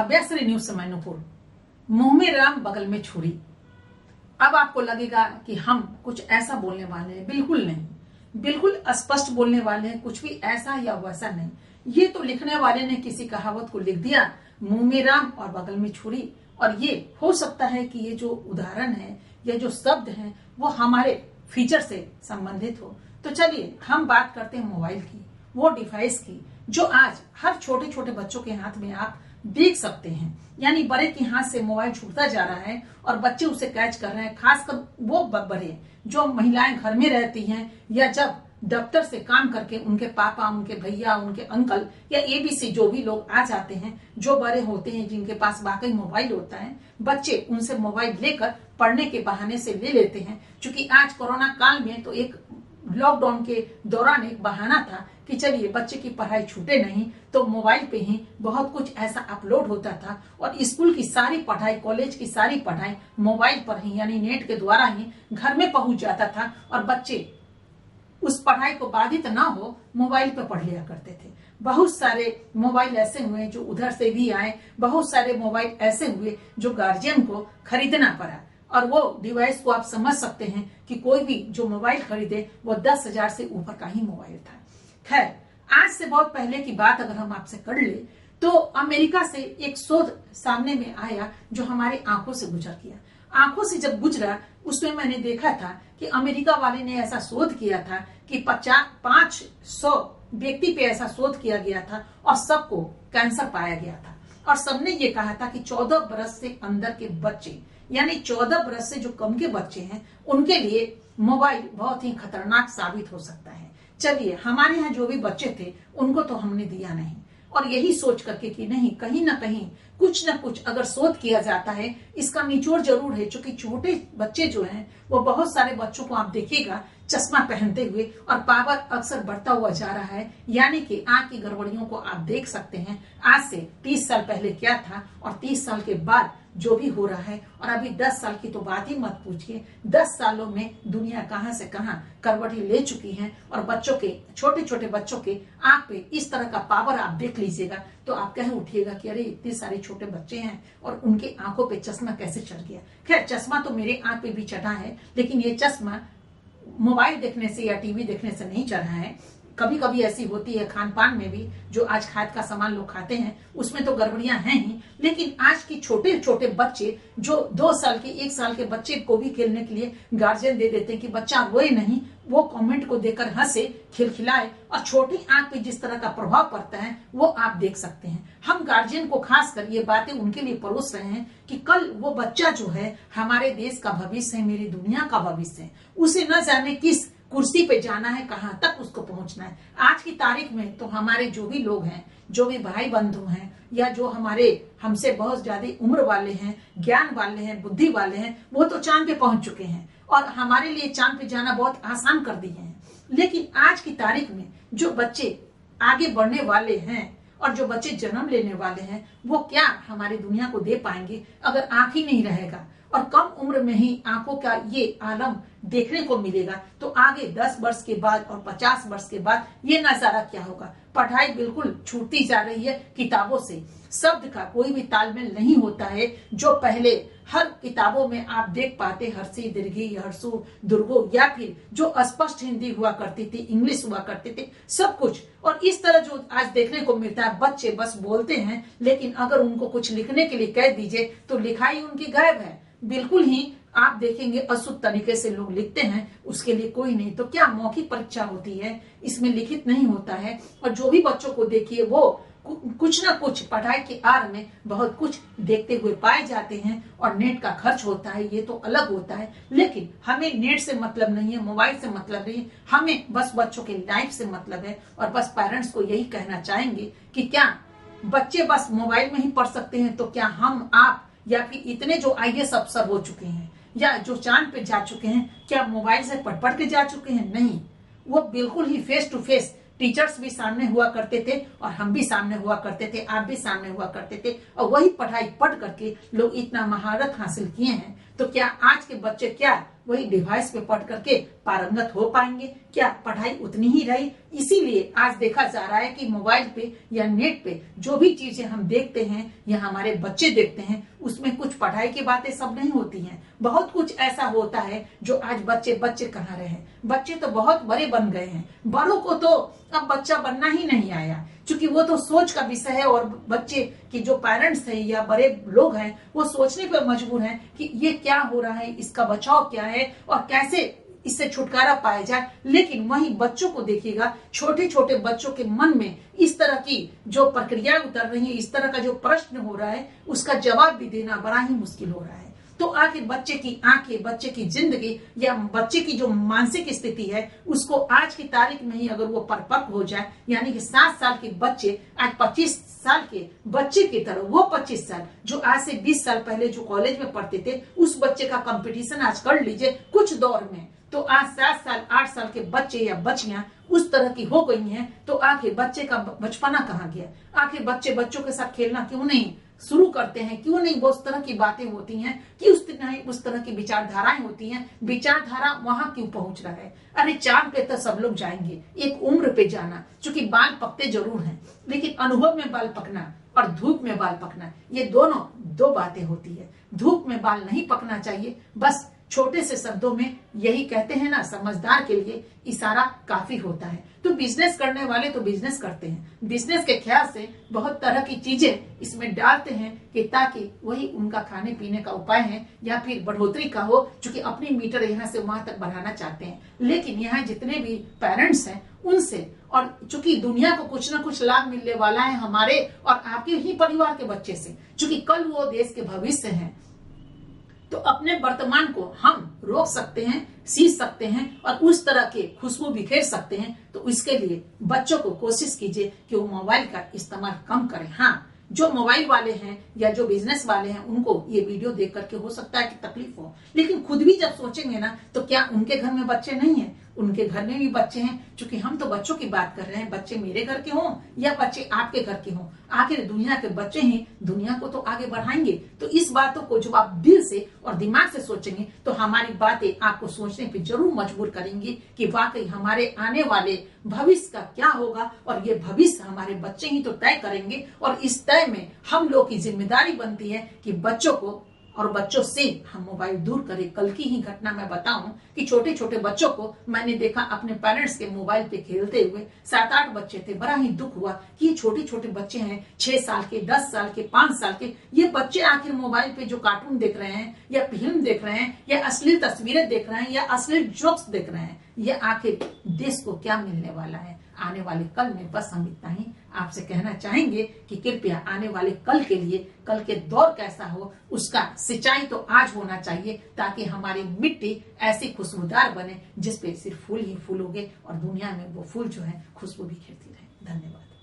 अभ्यासरी news से मैनपुर। मुंह में राम बगल में छुरी। अब आपको लगेगा कि हम कुछ ऐसा बोलने वाले हैं, बिल्कुल नहीं, बिल्कुल स्पष्ट बोलने वाले हैं, कुछ भी ऐसा या वैसा नहीं। ये तो लिखने वाले ने किसी कहावत को लिख दिया, मुंह में राम और बगल में छुरी। और ये हो सकता है कि ये जो उदाहरण है, ये जो शब्द हैं, वो हमारे फीचर से संबंधित हो। तो चलिए हम बात करते हैं मोबाइल की, वो डिवाइस की जो आज हर छोटे छोटे बच्चों के हाथ में आप देख सकते हैं। यानी बड़े के हाथ से मोबाइल छूटता जा रहा है और बच्चे उसे कैच कर रहे हैं। खासकर वो बड़े जो महिलाएं घर में रहती हैं या जब दफ्तर से काम करके उनके पापा, उनके भैया, उनके अंकल या एबीसी जो भी लोग आ जाते हैं, जो बड़े होते हैं जिनके पास वाकई मोबाइल होता है, बच्चे उनसे मोबाइल लेकर पढ़ने के बहाने से ले लेते हैं। क्योंकि आज कोरोना काल में तो एक लॉकडाउन के दौरान एक बहाना था कि चलिए बच्चे की पढ़ाई छूटे नहीं, तो मोबाइल पे ही बहुत कुछ ऐसा अपलोड होता था और स्कूल की सारी पढ़ाई, कॉलेज की सारी पढ़ाई मोबाइल पर ही यानी नेट के द्वारा ही घर में पहुंच जाता था और बच्चे उस पढ़ाई को बाधित ना हो मोबाइल पर पढ़ लिया करते थे। बहुत सारे मोबाइल ऐसे हुए जो उधर से भी आए, बहुत सारे मोबाइल ऐसे हुए जो गार्जियन को खरीदना पड़ा। और वो डिवाइस को आप समझ सकते हैं कि कोई भी जो मोबाइल खरीदे वो 10,000 से ऊपर का ही मोबाइल था। खैर, आज से बहुत पहले की बात अगर हम आपसे कर ले तो अमेरिका से एक शोध सामने में आया जो हमारी आंखों से गुजर गया। आंखों से जब गुजरा उसमें मैंने देखा था कि अमेरिका वाले ने ऐसा शोध किया था कि 500 व्यक्ति पे ऐसा शोध किया गया था और सबको कैंसर पाया गया था। और सबने ये कहा था कि 14 बरस से अंदर के बच्चे यानी 14 बरस से जो कम के बच्चे हैं उनके लिए मोबाइल बहुत ही खतरनाक साबित हो सकता है। चलिए, हमारे यहाँ जो भी बच्चे थे उनको तो हमने दिया नहीं और यही सोच करके कि नहीं, कहीं ना कहीं कुछ ना कुछ अगर शोध किया जाता है इसका निचोड़ जरूर है। क्योंकि छोटे बच्चे जो हैं वो बहुत सारे बच्चों को आप देखिएगा चश्मा पहनते हुए और पावर अक्सर बढ़ता हुआ जा रहा है। यानी कि आंख की गड़बड़ियों को आप देख सकते हैं। आज से 30 साल पहले क्या था और 30 साल के बाद जो भी हो रहा है, और अभी 10 साल की तो बात ही मत पूछिए। 10 सालों में दुनिया कहां से कहां करवटी ले चुकी है और बच्चों के, छोटे छोटे बच्चों के आंख पे इस तरह का पावर आप देख लीजिएगा तो आप कह उठिएगा कि अरे इतने सारे छोटे बच्चे हैं और उनके आंखों पे चश्मा कैसे चढ़ गया। खैर, चश्मा तो मेरे आंख पे भी चढ़ा है, लेकिन ये चश्मा मोबाइल देखने से या टीवी देखने से नहीं चढ़ा है। कभी कभी ऐसी होती है खान पान में भी, जो आज खाद का सामान लोग खाते हैं उसमें तो गड़बड़ियां हैं ही, लेकिन आज की छोटे छोटे बच्चे जो 2 साल के 1 साल के बच्चे को भी खेलने के लिए गार्जियन दे देते हैं कि बच्चा रोए नहीं, वो कमेंट को देकर हंसे, खिलखिलाए और छोटी आंख पे जिस तरह का प्रभाव पड़ता है वो आप देख सकते हैं। हम गार्जियन को खासकर ये बातें उनके लिए परोस रहे हैं कि कल वो बच्चा जो है हमारे देश का भविष्य है, मेरी दुनिया का भविष्य है, उसे न जाने किस कुर्सी पे जाना है, कहां तक उसको पहुंचना है। आज की तारीख में तो हमारे जो भी लोग हैं, जो भी भाई बंधु हैं या जो हमारे हमसे बहुत ज्यादा उम्र वाले हैं, ज्ञान वाले हैं, बुद्धि वाले हैं, वो तो चांद पे पहुंच चुके हैं और हमारे लिए चांद पे जाना बहुत आसान कर दिए हैं। लेकिन आज की तारीख में जो बच्चे आगे बढ़ने वाले हैं और जो बच्चे जन्म लेने वाले हैं वो क्या हमारी दुनिया को दे पाएंगे अगर आंख ही नहीं रहेगा और कम उम्र में ही आंखों का ये आलम देखने को मिलेगा तो आगे 10 वर्ष के बाद और 50 वर्ष के बाद ये नजारा क्या होगा। पढ़ाई बिल्कुल छूटती जा रही है किताबों से, शब्द का कोई भी तालमेल नहीं होता है। जो पहले हर किताबों में आप देख पाते हर्षी, दीर्घी, हर्षु, दुर्गो या फिर जो स्पष्ट हिंदी हुआ करती थी, इंग्लिश हुआ करते थे, सब कुछ। और इस तरह जो आज देखने को मिलता है, बच्चे बस बोलते हैं लेकिन अगर उनको कुछ लिखने के लिए कह दीजिए तो लिखाई उनकी गायब है। बिल्कुल ही आप देखेंगे अशुद्ध तरीके से लोग लिखते हैं, उसके लिए कोई नहीं। तो क्या मौखिक परीक्षा होती है, इसमें लिखित नहीं होता है। और जो भी बच्चों को देखिए वो कुछ ना कुछ पढ़ाई के आड़ में बहुत कुछ देखते हुए पाए जाते हैं और नेट का खर्च होता है, ये तो अलग होता है। लेकिन हमें नेट से मतलब नहीं है, मोबाइल से मतलब नहीं है, हमें बस बच्चों के लाइफ से मतलब है। और बस पेरेंट्स को यही कहना चाहेंगे कि क्या बच्चे बस मोबाइल में ही पढ़ सकते हैं, तो क्या हम, आप या फिर इतने जो IAS अफसर हो चुके हैं या जो चांद पे जा चुके हैं, क्या मोबाइल से पढ़ पढ़ के जा चुके हैं? नहीं, वो बिल्कुल ही फेस टू फेस टीचर्स भी सामने हुआ करते थे और हम भी सामने हुआ करते थे, आप भी सामने हुआ करते थे और वही पढ़ाई पढ़ करके लोग इतना महारत हासिल किए हैं। तो क्या आज के बच्चे क्या वही डिवाइस पे पढ़ करके पारंगत हो पाएंगे? क्या पढ़ाई उतनी ही रही? इसीलिए आज देखा जा रहा है कि मोबाइल पे या नेट पे जो भी चीजें हम देखते हैं या हमारे बच्चे देखते हैं, उसमें कुछ पढ़ाई की बातें सब नहीं होती हैं। बहुत कुछ ऐसा होता है जो आज बच्चे कहाँ रहे हैं। बच्चे तो बहुत बड़े बन गए हैं, बड़ों को तो अब बच्चा बनना ही नहीं आया, क्योंकि वो तो सोच का विषय है और बच्चे की जो पेरेंट्स हैं या बड़े लोग हैं वो सोचने पर मजबूर हैं कि ये क्या हो रहा है, इसका बचाव क्या है और कैसे इससे छुटकारा पाया जाए। लेकिन वहीं बच्चों को देखिएगा, छोटे छोटे बच्चों के मन में इस तरह की जो प्रक्रिया उतर रही है, इस तरह का जो प्रश्न हो रहा है, उसका जवाब भी देना बड़ा ही मुश्किल हो रहा है। तो आखिर बच्चे की आंखें, बच्चे की जिंदगी या बच्चे की जो मानसिक स्थिति है, उसको आज की तारीख में ही अगर वो परिपक्व हो जाए, यानी कि 7 साल के बच्चे आज 25 साल के बच्चे की तरह, वो 25 साल जो आज से 20 साल पहले जो कॉलेज में पढ़ते थे, उस बच्चे का कंपटीशन आज कर लीजिए कुछ दौर में, तो आज 7 साल 8 साल के बच्चे या बच्चियां उस तरह की हो गई हैं। तो आखिर बच्चे का बचपना कहाँ गया? आखिर बच्चों के साथ खेलना क्यों नहीं शुरू करते हैं? क्यों नहीं वो उस तरह की बातें होती हैं कि उस तरह की विचारधाराएं होती हैं? विचारधारा वहां क्यों पहुंच रहा है? अरे चांद पे तो सब लोग जाएंगे, एक उम्र पे जाना, क्योंकि बाल पकते जरूर हैं, लेकिन अनुभव में बाल पकना और धूप में बाल पकना, ये दोनों दो बातें होती है। धूप में बाल नहीं पकना चाहिए। बस छोटे से शब्दों में यही कहते हैं ना, समझदार के लिए इशारा काफी होता है। तो बिजनेस करने वाले तो बिजनेस करते हैं, बिजनेस के ख्याल से बहुत तरह की चीजें इसमें डालते हैं कि ताकि वही उनका खाने पीने का उपाय है या फिर बढ़ोतरी का हो, क्योंकि अपनी मीटर यहाँ से वहां तक बढ़ाना चाहते हैं। लेकिन यहाँ जितने भी पेरेंट्स हैं उनसे, और चूंकि दुनिया को कुछ ना कुछ लाभ मिलने वाला है हमारे और आपके ही परिवार के बच्चे से, चूंकि कल वो देश के भविष्य हैं, तो अपने वर्तमान को हम रोक सकते हैं, सींच सकते हैं और उस तरह के खुशबू बिखेर सकते हैं। तो इसके लिए बच्चों को कोशिश कीजिए कि वो मोबाइल का इस्तेमाल कम करें। हाँ, जो मोबाइल वाले हैं या जो बिजनेस वाले हैं उनको ये वीडियो देख करके हो सकता है कि तकलीफ हो, लेकिन खुद भी जब सोचेंगे ना, तो क्या उनके घर में बच्चे नहीं हैं? उनके घर में भी बच्चे हैं। क्योंकि हम तो बच्चों की बात कर रहे हैं, बच्चे मेरे घर के हों या बच्चे आपके घर के हों, आखिर दुनिया के बच्चे ही दुनिया को तो आगे बढ़ाएंगे। तो इस बातों को जब आप दिल से और दिमाग से सोचेंगे तो हमारी बातें आपको सोचने पे जरूर मजबूर करेंगी कि वाकई हमारे आने वाले भविष्य का क्या होगा, और ये भविष्य हमारे बच्चे ही तो तय करेंगे। और इस तय में हम लोग की जिम्मेदारी बनती है कि बच्चों को और बच्चों से हम मोबाइल दूर करें। कल की ही घटना मैं बताऊं कि छोटे छोटे बच्चों को मैंने देखा अपने पेरेंट्स के मोबाइल पे खेलते हुए। 7-8 बच्चे थे। बड़ा ही दुख हुआ कि ये छोटे छोटे बच्चे हैं, 6 साल के, 10 साल के, 5 साल के, ये बच्चे आखिर मोबाइल पे जो कार्टून देख रहे हैं या फिल्म देख रहे हैं या अश्लील तस्वीरें देख रहे हैं या अश्लील जोक्स देख रहे हैं, ये आखिर देश को क्या मिलने वाला है आने वाले कल में? बस हम इतना ही आपसे कहना चाहेंगे कि कृपया आने वाले कल के लिए, कल के दौर कैसा हो उसका सिंचाई तो आज होना चाहिए, ताकि हमारी मिट्टी ऐसी खुशबूदार बने जिसपे सिर्फ फूल ही फूल उगे और दुनिया में वो फूल जो है खुशबू बिखेरती रहे। धन्यवाद।